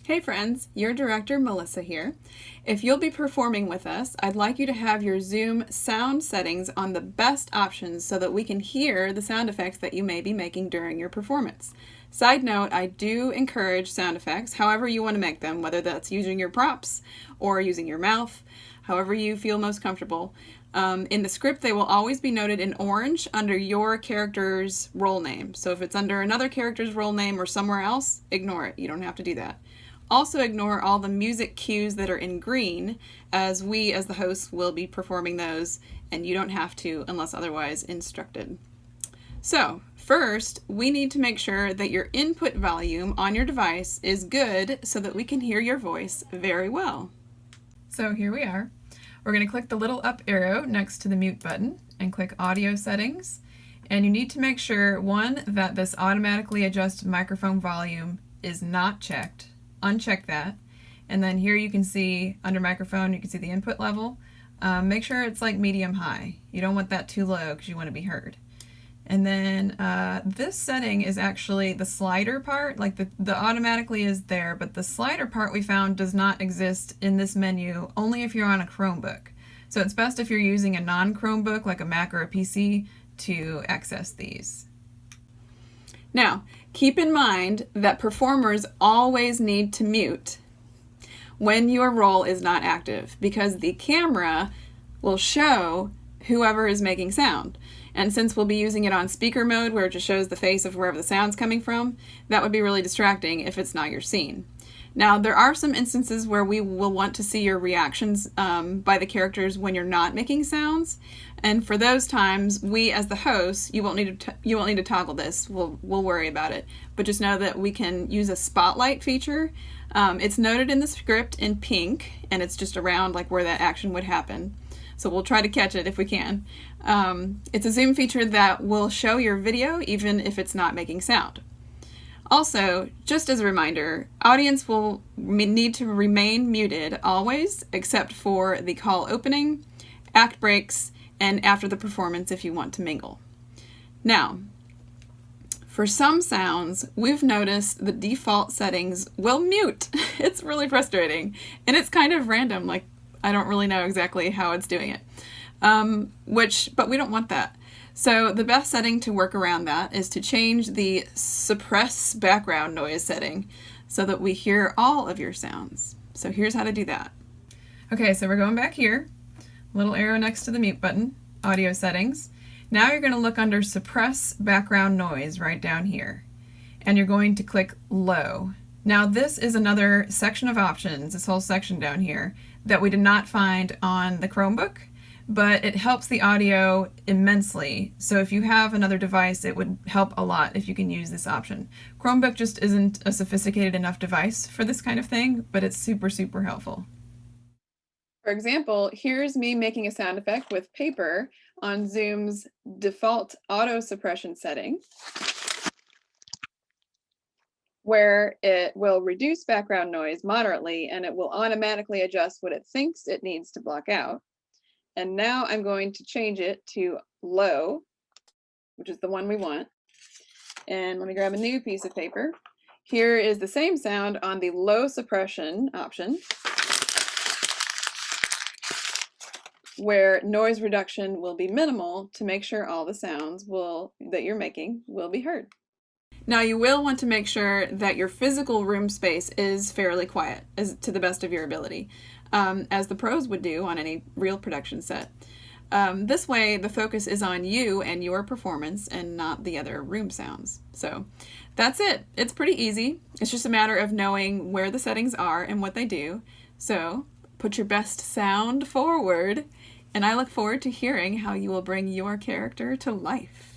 Hey friends, your director Melissa here. If you'll be performing with us, I'd like you to have your Zoom sound settings on the best options so that we can hear the sound effects that you may be making during your performance. Side note, I do encourage sound effects, however you want to make them, whether that's using your props or using your mouth, however you feel most comfortable. In the script, they will always be noted in orange under your character's role name. So if it's under another character's role name or somewhere else, ignore it. You don't have to do that. Also ignore all the music cues that are in green, as we as the hosts will be performing those, and you don't have to unless otherwise instructed. So first, we need to make sure that your input volume on your device is good so that we can hear your voice very well. So here we are. We're going to click the little up arrow next to the mute button and click audio settings. And you need to make sure, one, that this automatically adjust microphone volume is not checked. Uncheck that, and then here you can see under microphone you can see the input level. Make sure it's like medium high. You don't want that too low because you want to be heard. And then this setting is actually the slider part, like the automatically is there, but the slider part we found does not exist in this menu, only if you're on a Chromebook. So it's best if you're using a non-Chromebook like a Mac or a PC to access these. Now, keep in mind that performers always need to mute when your role is not active, because the camera will show whoever is making sound. And since we'll be using it on speaker mode, where it just shows the face of wherever the sound's coming from, that would be really distracting if it's not your scene. Now, there are some instances where we will want to see your reactions by the characters when you're not making sounds. And for those times, we as the hosts, you won't need to toggle this. We'll worry about it. But just know that we can use a spotlight feature. It's noted in the script in pink, and it's just around like where that action would happen. So we'll try to catch it if we can. It's a Zoom feature that will show your video even if it's not making sound. Also, just as a reminder, audience will need to remain muted always, except for the call opening, act breaks, and after the performance if you want to mingle. Now, for some sounds, we've noticed the default settings will mute. It's really frustrating, and it's kind of random, like I don't really know exactly how it's doing it, but we don't want that. So the best setting to work around that is to change the suppress background noise setting so that we hear all of your sounds. So here's how to do that. Okay, so we're going back here, little arrow next to the mute button, audio settings. Now you're going to look under suppress background noise right down here, and you're going to click low. Now this is another section of options, this whole section down here, that we did not find on the Chromebook, but it helps the audio immensely. So if you have another device, it would help a lot if you can use this option. Chromebook just isn't a sophisticated enough device for this kind of thing, but it's super, super helpful. For example, here's me making a sound effect with paper on Zoom's default auto suppression setting, where it will reduce background noise moderately and it will automatically adjust what it thinks it needs to block out. And now I'm going to change it to low, which is the one we want. And let me grab a new piece of paper. Here is the same sound on the low suppression option, where noise reduction will be minimal to make sure all the sounds that you're making will be heard. Now you will want to make sure that your physical room space is fairly quiet, to the best of your ability, as the pros would do on any real production set. This way the focus is on you and your performance and not the other room sounds. So that's it. It's pretty easy. It's just a matter of knowing where the settings are and what they do. So put your best sound forward, and I look forward to hearing how you will bring your character to life.